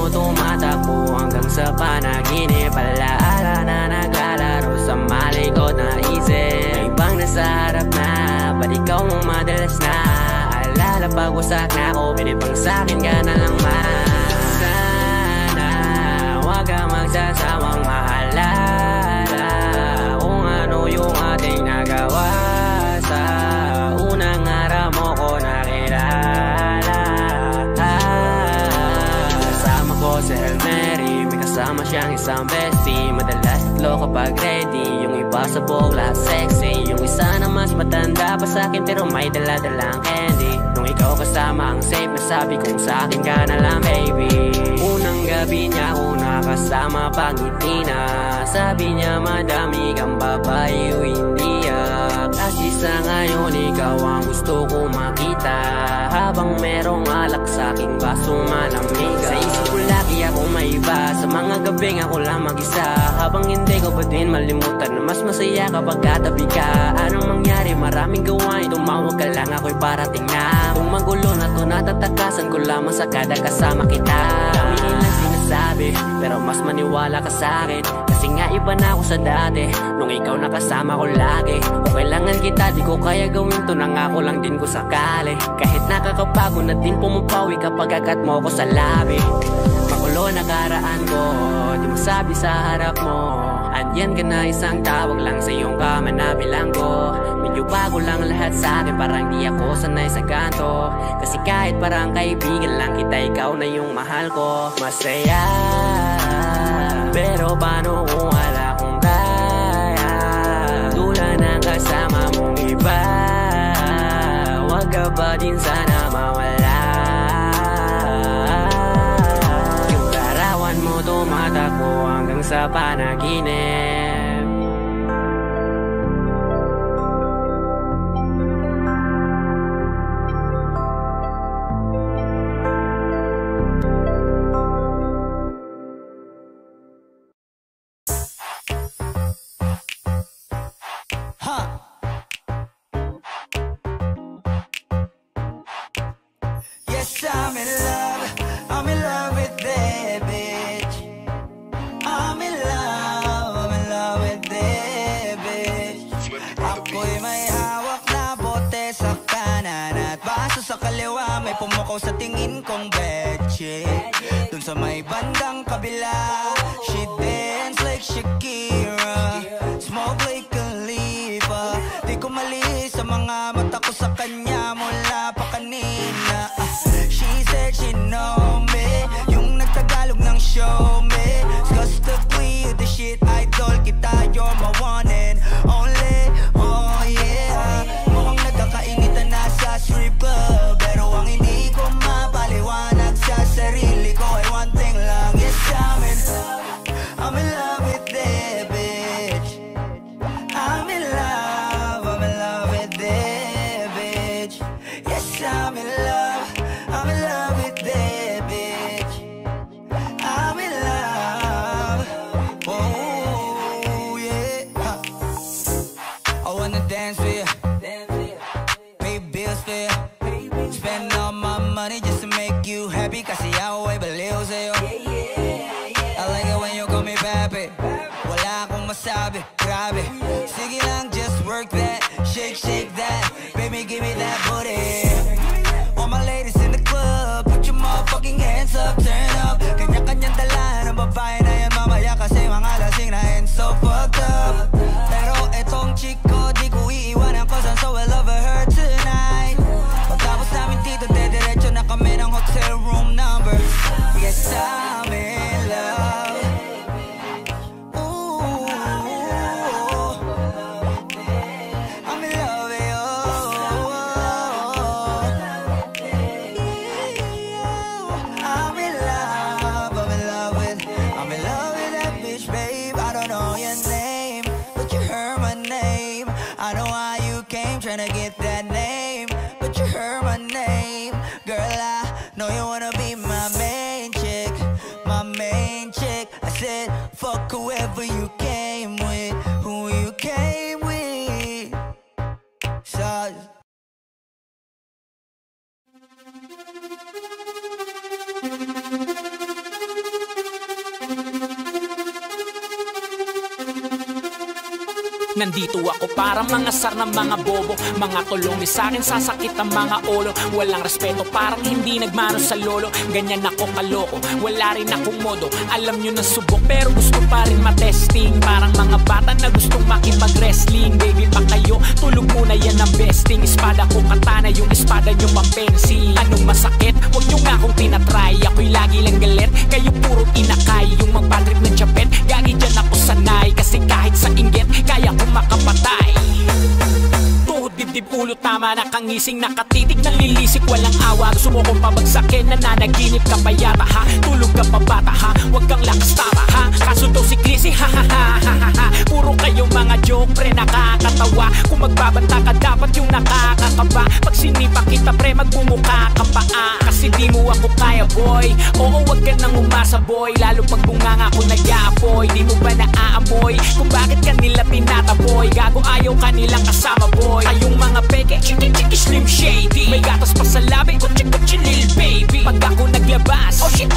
Tumatakbo hanggang sa panaginip. Alaala na naglalaro sa malikot na isip. May ibang nasa harap na, ba't ikaw mong madalas na? Alala pag wasak na ako, pinipang sa'kin ka na lang man. Sana wag ka magsasawang maalala kung ano yung ating nagawa. Sa unang araw mo ko nakilala. Sa Hail Mary, may kasama siyang isang bestie. Madalas tatlo kapag ready. Yung iba sa bogla, sexy. Yung isa na mas matanda pa sa'kin pero may dala-dalang candy. Nung ikaw kasama ang safe na sabi kong sa'kin ka na lang baby. Unang gabi niya ako nakasama pangiti na. Sabi niya madami kang babae o hindi Kasi sa ngayon ikaw ang gusto ko makita. Habang merong alak sa'king basong malamig. Sa isip ko lagi ako may iba. Sa mga gabing ako lang mag-isa. Habang hindi ko pa din malimutan na mas masaya kapag katabi ka. Anong mangyari? Maraming gawain. Tumawag ka lang ako'y parating na. Kung magulo na to natatakasan ko lamang sa kada kasama kita. Dami nilang sinasabi pero mas maniwala ka sa'kin. Kasi nga iba na ako sa dati. Nung ikaw nakasama ko lagi. Kung kailangan kita di ko kaya gawin to. Nangako lang din ko sakali. Kahit nakakabago na din pumapawi kapag agat mo ko sa labi. Makulo na karaan ko, di masabi sa harap mo. Andyan ka na isang tawag lang sa iyong kama na bilang ko. Medyo bago lang lahat sa akin, parang di ako sanay sa ganto. Kasi kahit parang kaibigan lang kita, ikaw na yung mahal ko. Masaya, pero paano kung wala kong kaya? Tulad ng kasama mong iba. Wag ka ba din sana mawala? Yung larawan mo tumatakbo hanggang sa panaginip. I'm in love with that bitch. I'm in love with that bitch. Ako'y may hawak na bote sa kanan at baso sa kaliwa. May pumukaw sa tingin kong betche. Dun sa may bandang kabila, she dance like Shakira, smoke like Khalifa. Di ko mali sa mga mata ko sa kanya mula pa kanina. She said she know me, yung nagtagalog ng show me. Cause the queen of the shit, idol kita, you're my one and only. Oh yeah, mukhang nagkakainitan na sa strip club. Pero ang hindi ko mapaliwanag sa sarili ko ay one thing lang. Yes sabi, sige lang, just work that, shake, shake that, baby, give me that booty. All my ladies in the club, put your motherfucking hands up, turn up. Kanya-kanyang dala ng babae na yan mamaya kasi mga lasing na and so fucked up. Pero etong chick ko, di ko iiwanan cause I'm so in love with her tonight. Pagkapos namin dito, dediretso na kami ng hotel room number. Yes, I'm in love. Ooh, I'm in love with you. I'm in love with that bitch, babe. I don't know your name, but you heard my name. I know how you came, tryna get that name, but you heard my name. Girl, I know you wanna be my main chick, my main chick. I said, fuck whoever you came with, who you came with. So Nandito ako para mangasar ng mga bobo, mga tulong sa akin sasakit ang mga ulo. Walang respeto, parang hindi nagmano sa lolo. Ganyan ako kaloko, wala rin akong modo. Alam nyo na subok pero gusto pa rin matesting. Parang mga bata na gustong makipag-wrestling. Baby pa kayo, tulog muna yan ang besting. Espada ko katana, yung espada nyo pang-pencil. Anong masakit? Huwag nyo nga akong tinatry. Ako'y lagi lang galit, kayo puro inakay. Yung mag-badrip ng Japan, gagi dyan ako sanay. Kasi kahit sa inggit, kaya ko makapatay. Tuhod, dibdib, ulo, tama na kangising. Nakatitig ng lilisik, walang awa. Gusto mo kong pabagsakin, nananaginip ka pa yata ha. Tulog ka pa bata ha, huwag kang lakas tama ha. Kaso daw si Clissy, ha ha ha ha ha ha. Puro kayong mga joke pre, nakakatawa. Kung magbabanta ka dapat yung nakakakaba. Pag sinipa kita pre, magbumuka ka pa kasi di mo ako kaya boy. Oo, wag ka nang umasa boy. Lalo pag bunganga ko nag-aapoy. Di mo ba naaamoy kung bakit kanila tinataboy? Gago ayaw kanilang kasama boy. Kayong mga peke, chiki-chiki slim shady. May gatas pa sa labi, kutsi-kutsi lil baby. Pag ako naglabas, oh shit,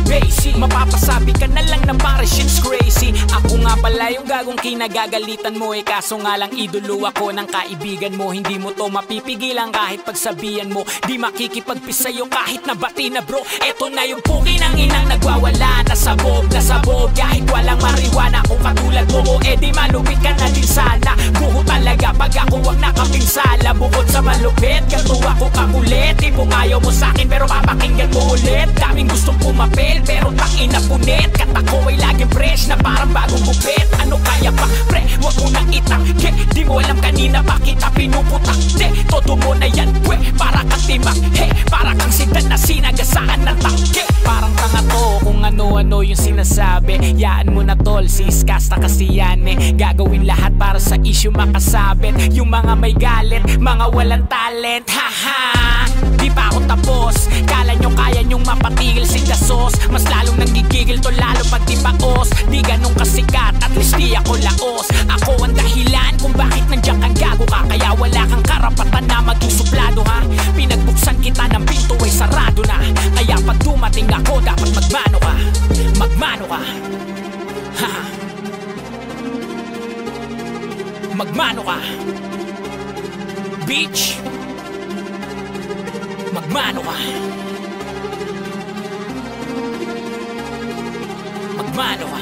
basic. Mapapasabi ka na lang na pare shit's crazy. Ako nga pala yung gagong kinagagalitan mo kaso nga lang idolo ako ng kaibigan mo. Hindi mo to mapipigilan kahit pagsabihan mo. Di makikipagpis sa'yo kahit nabati na bro. Eto na yung puki ng inang nagwawala. Nasabog, kahit walang mariwana. Kung katulad mo di malupit ka na din sana. Buho talaga pag ako ang nakapinsala. Bukod sa malupit, ganto ako kakulit. Di mo ayaw mo sa'kin pero papakinggan mo ulit. Daming gustong pumapel pero tangin na punit. Katako ay laging fresh na parang bagong bupit. Ano kaya pa pre, wag mo nang itangke. Di mo alam kanina pa kita pinuputak. Todo mo na yan pwe, para kang timak. Para kang sidan na sinagasaan ng tangke. Parang tanga to kung ano-ano yung sinasabi. Yaan mo na tol, sis kasta kasi yan Gagawin lahat para sa issue makasabit. Yung mga may galit, mga walang talent. Haha, di pa ako tapos. Kala nyo kaya nyong mapatigil si Dasos. Mas lalong nanggigigil to lalo pag di baos. Di ganun kasikat, at least di ako laos. Ako ang dahilan kung bakit nandiyan kang gago ka. Kaya wala kang karapatan na maging suplado ha. Pinagbuksan kita ng pinto ay sarado na. Kaya pag dumating ako dapat magmano ka. Magmano ka. Haha, magmano ka, bitch. Magmano ka. Magmano ka.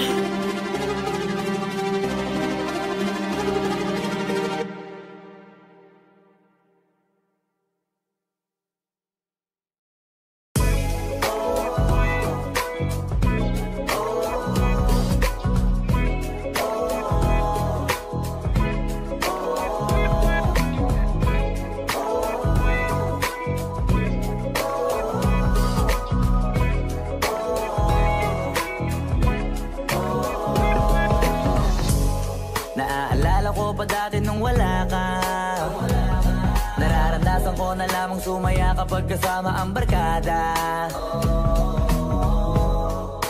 Sumaya kapag kasama ang barkada.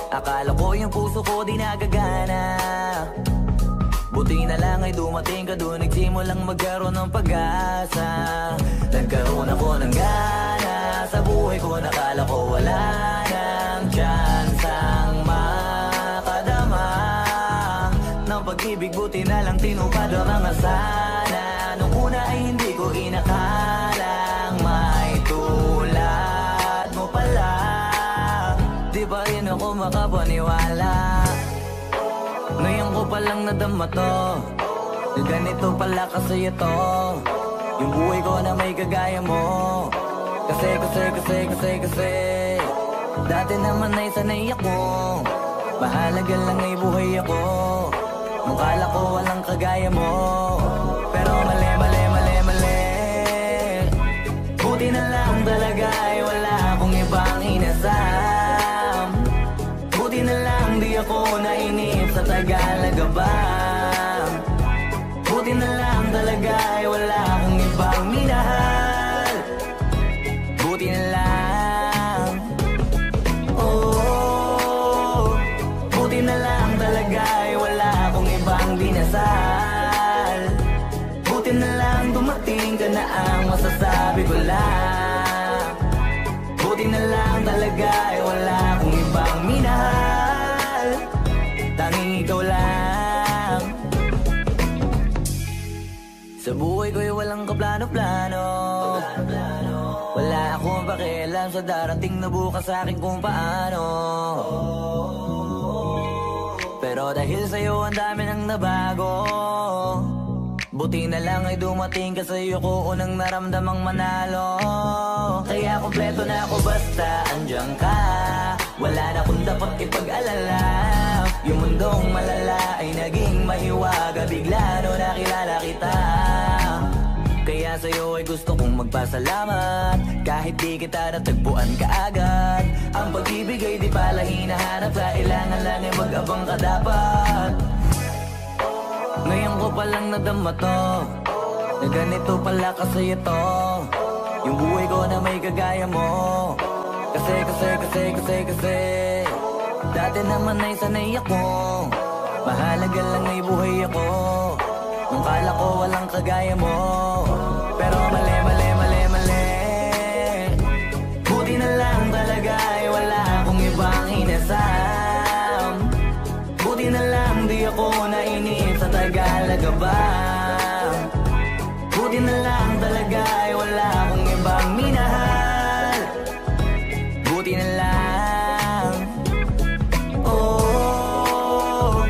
Akala ko yung puso ko di nagagana. Buti na lang ay dumating ka doon. Nagsimulang magkaroon ng pag-asa. Nagkaroon ako ng gana. Sa buhay ko nakala ko wala nang chance ang makadama ng pag pag-ibig, buti na lang tinupad ang mga sana. Nung una ay hindi ko inakalang may tulad mo pala. Di pa rin ako makapaniwala. Ngayon ko palang nadama to, na ganito pala kasi ito, yung buhay ko na may kagaya mo. Kasi dati naman ay sanay ako, mahalaga lang ay buhay ako. Nung kala ko walang kagaya mo, pero mali. Buti na lang talaga ay wala akong ibang inasam. Buti na lang di ako nainip sa Tagalaga ba. Buti na lang talaga ay wala akong ibang minahal. Buti na lang, oh, buti na lang talaga ay wala akong ibang dinasal. Buti na lang dumating ka na ang masasabi ko lang. Buti na lang talaga ay wala akong ibang minahal. Tanging ikaw lang. Sa buhay ko'y walang kaplano-plano. Wala akong pakialam sa darating na bukas sa akin kung paano. Pero dahil sa'yo ang dami nang nabago. Buti na lang ay dumating ka sa'yo ko unang naramdamang manalo. Kaya kompleto na ako basta andyan ka. Wala na akong dapat ipag-alala. Yung mundong malala ay naging mahiwaga bigla no nakilala kita. Kaya sa'yo ay gusto kong magpasalamat. Kahit di kita natagpuan kaagad. Ang pag-ibig ay di pala hinahanap. Kailangan lang ay mag-abang ka dapat. Ngayon ko palang nadama to, na ganito pala kasi ito, yung buhay ko na may kagaya mo. Kasi dati naman ay sanay ako, mahalaga lang ay buhay ako. Nung kala ko walang kagaya mo, pero mali. Buti na lang talaga ay wala akong ibang inasam. Buti na lang di ako nainip sa Tagalaga ba. Buti na lang talaga ay wala akong ibang minahal. Buti na lang, oh,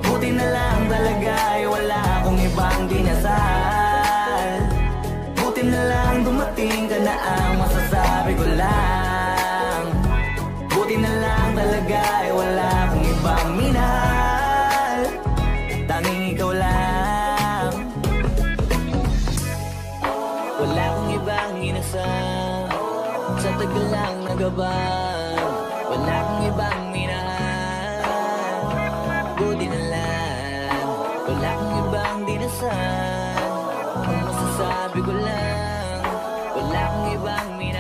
buti na lang talaga ay wala akong ibang dinasal. Buti na lang dumating ka na ang masasabi ko lang. Buti na lang talaga ay wala akong ibang minahal. Tanging ikaw lang. Wala akong ibang inasam sa tagal lang nagabang. Wala akong ibang minahal. Buti na lang. Wala akong ibang dinasal. Ang masasabi ko lang, wala akong ibang minahal.